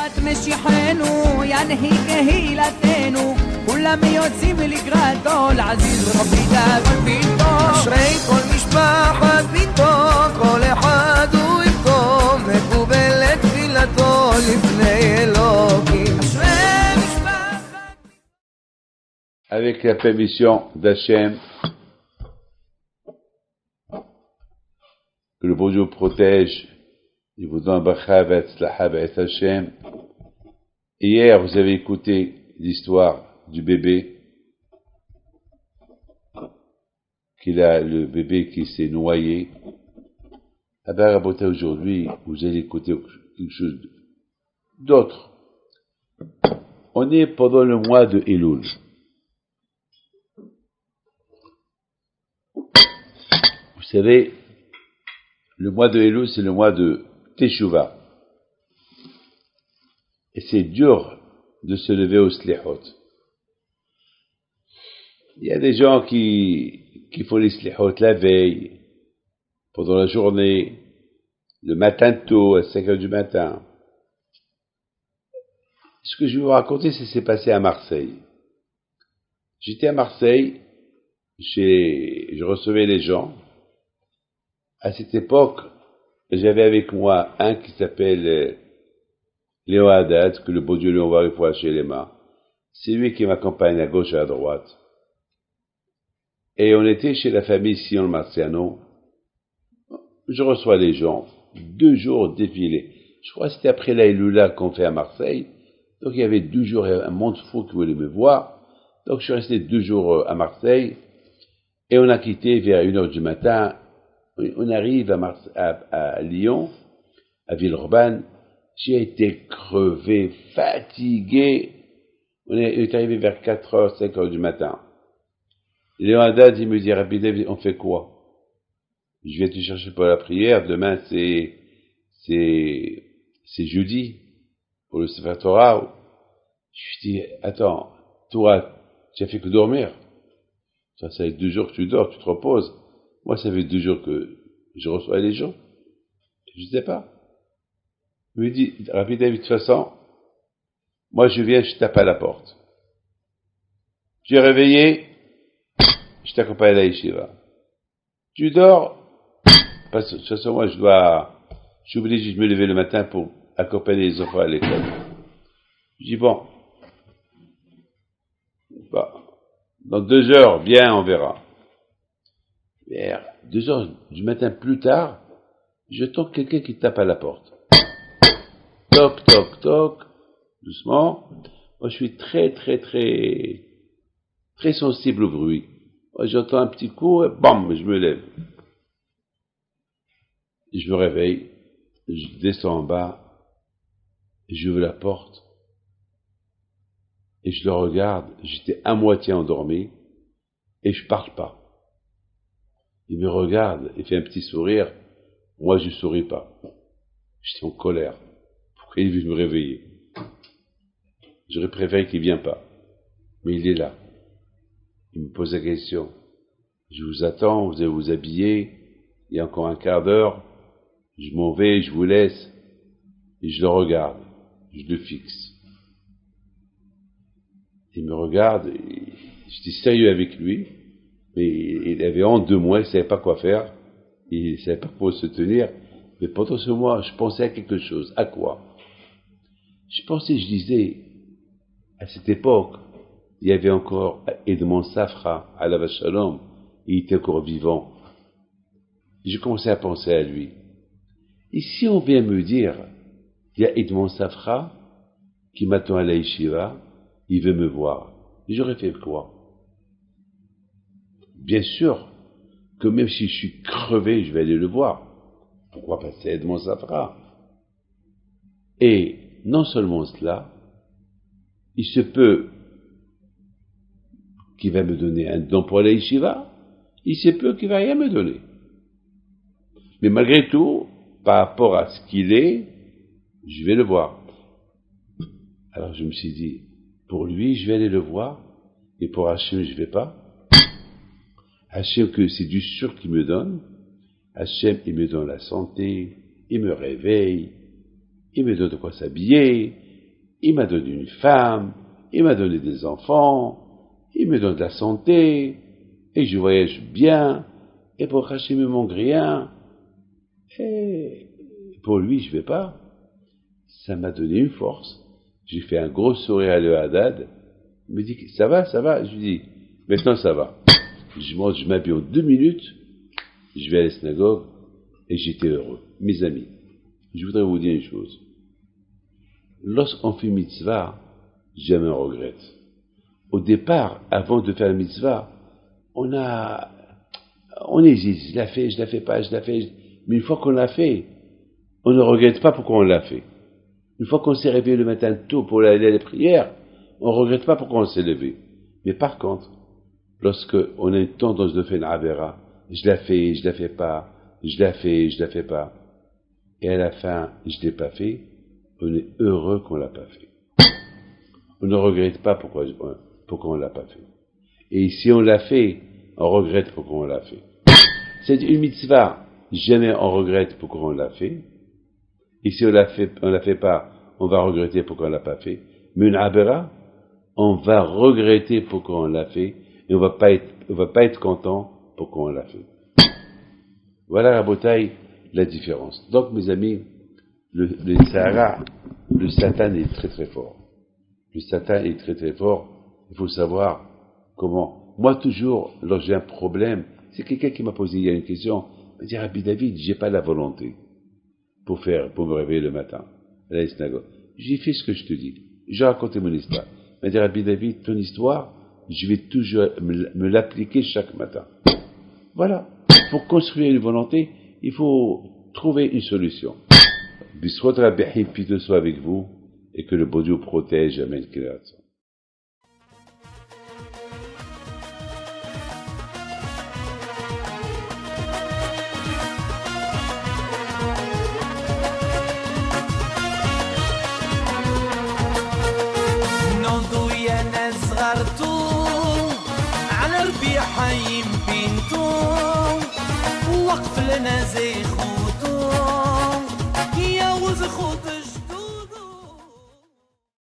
ביאת משיחנו ינהי קהילתנו כולם יוצאים לקראתו לעזיז רבי דאגון ביתו אשרי כל משפחת ביתו כל אחד הוא איתו מקובל את תפילתו לפני אלוקים אשרי משפחת Avec la permission d'Hachem, que le bon Dieu vous protège, il vous donne bracha v'atzlacha v'et Hachem. Hier, vous avez écouté l'histoire du bébé, le bébé qui s'est noyé. Ah ben, Raboté, aujourd'hui, vous allez écouter quelque chose d'autre. On est pendant le mois de Elul. Vous savez, le mois de Elul, c'est le mois de Teshuvah. Et c'est dur de se lever au slihot. Il y a des gens qui font les slihot la veille, pendant la journée, le matin tôt, à 5 heures du matin. Ce que je vais vous raconter, c'est ce qui s'est passé à Marseille. J'étais à Marseille, je recevais les gens. À cette époque, j'avais avec moi un qui s'appelle Léo Haddad, que le beau Dieu lui envoie une fois chez les mains. C'est lui qui m'accompagne à gauche et à droite. Et on était chez la famille Sion Marciano. Je reçois les gens, 2 jours défilés. Je crois que c'était après la Elula qu'on fait à Marseille. Donc il y avait 2 jours, un monde fou qui voulait me voir. Donc je suis resté 2 jours à Marseille. Et on a quitté vers 1 heure du matin. On arrive à Lyon, à Villeurbanne. J'ai été crevé, fatigué. On est arrivé vers 4 heures, 5 heures du matin. Léon Haddad, il me dit, Rabbi David, on fait quoi? Je viens te chercher pour la prière. Demain, c'est jeudi, pour le Sefer Torah. Je lui dis, attends, toi, tu as fait que dormir. Ça fait 2 jours que tu dors, tu te reposes. Moi, ça fait 2 jours que je reçois les gens. Je ne sais pas. Il me dit, Rabbi David, de toute façon, moi je viens, je tape à la porte. Tu es réveillé, je t'accompagne à la yeshiva. Tu dors, parce que de toute façon, moi je suis obligé de me lever le matin pour accompagner les enfants à l'école. Je dis, bon, dans 2 heures, viens, on verra. Vers 2 heures du matin plus tard, j'entends quelqu'un qui tape à la porte. Toc, toc, toc, doucement. Moi, je suis très sensible au bruit. Moi, j'entends un petit coup, et bam, je me lève. Je me réveille, je descends en bas, j'ouvre la porte, et je le regarde. J'étais à moitié endormi, et je parle pas. Il me regarde, il fait un petit sourire. Moi, je souris pas. J'étais en colère. Pourquoi il veut me réveiller? J'aurais préféré qu'il ne vienne pas. Mais il est là. Il me pose la question. Je vous attends, vous allez vous habiller. Il y a encore un quart d'heure. Je m'en vais, je vous laisse. Et je le regarde. Je le fixe. Il me regarde. Et j'étais sérieux avec lui. Mais il avait honte de moi, il ne savait pas quoi faire, il ne savait pas comment se tenir. Mais pendant ce mois, je pensais à quelque chose. À quoi? Je disais, à cette époque, il y avait encore Edmond Safra, Alav Shalom, il était encore vivant. Je commençais à penser à lui. Et si on vient me dire, il y a Edmond Safra qui m'attend à la yeshiva, il veut me voir, j'aurais fait quoi? Bien sûr que même si je suis crevé, je vais aller le voir. Pourquoi passer Edmond Safra? Et non seulement cela, il se peut qu'il va me donner un don pour la yeshiva, il se peut qu'il va rien me donner. Mais malgré tout, par rapport à ce qu'il est, je vais le voir. Alors je me suis dit, pour lui, je vais aller le voir, et pour Hachem, je ne vais pas. Hachem, que c'est du sûr qu'il me donne. Hachem, il me donne la santé, il me réveille, il me donne de quoi s'habiller, Il m'a donné une femme, il m'a donné des enfants, il me donne de la santé, et je voyage bien, et pour Hachem il manque rien, et pour lui je vais pas. Ça m'a donné une force. J'ai fait un gros sourire à le Haddad. Il me dit, ça va? Je lui dis, maintenant ça va. Je m'habille en 2 minutes, je vais à la synagogue, et j'étais heureux. Mes amis, je voudrais vous dire une chose. Lorsqu'on fait mitzvah, jamais on regrette. Au départ, avant de faire la mitzvah, on hésite, je la fais pas, mais une fois qu'on l'a fait, on ne regrette pas pourquoi on l'a fait. Une fois qu'on s'est réveillé le matin tôt pour aller à la prière, on ne regrette pas pourquoi on s'est levé. Mais par contre, lorsque on a une tendance de faire une avera, je la fais pas, et à la fin, je l'ai pas fait, on est heureux qu'on l'a pas fait. On ne regrette pas pourquoi on l'a pas fait. Et si on l'a fait, on regrette pourquoi on l'a fait. C'est une mitzvah, jamais on regrette pourquoi on l'a fait. Et si on l'a fait pas, on va regretter pourquoi on l'a pas fait. Mais une abera, on va regretter pourquoi on l'a fait, et on va pas être content pourquoi on l'a fait. Voilà la bataille, la différence. Donc, mes amis, le Sahara, le Satan est très très fort. Le Satan est très très fort. Il faut savoir comment. Moi, toujours, lorsque j'ai un problème, c'est quelqu'un qui m'a posé il y a une question, il m'a dit, Rabbi David, j'ai pas la volonté pour me réveiller le matin à la synagogue. J'ai fait ce que je te dis. J'ai raconté mon histoire. Il m'a dit, Rabbi David, ton histoire, je vais toujours me l'appliquer chaque matin. Voilà. Pour construire une volonté, il faut trouver une solution. Bisrot Rabbi Him, paix soit avec vous, et que le bon Dieu protège. Amen. حي بنتو وقف لنا زي خوتو يا وز خوت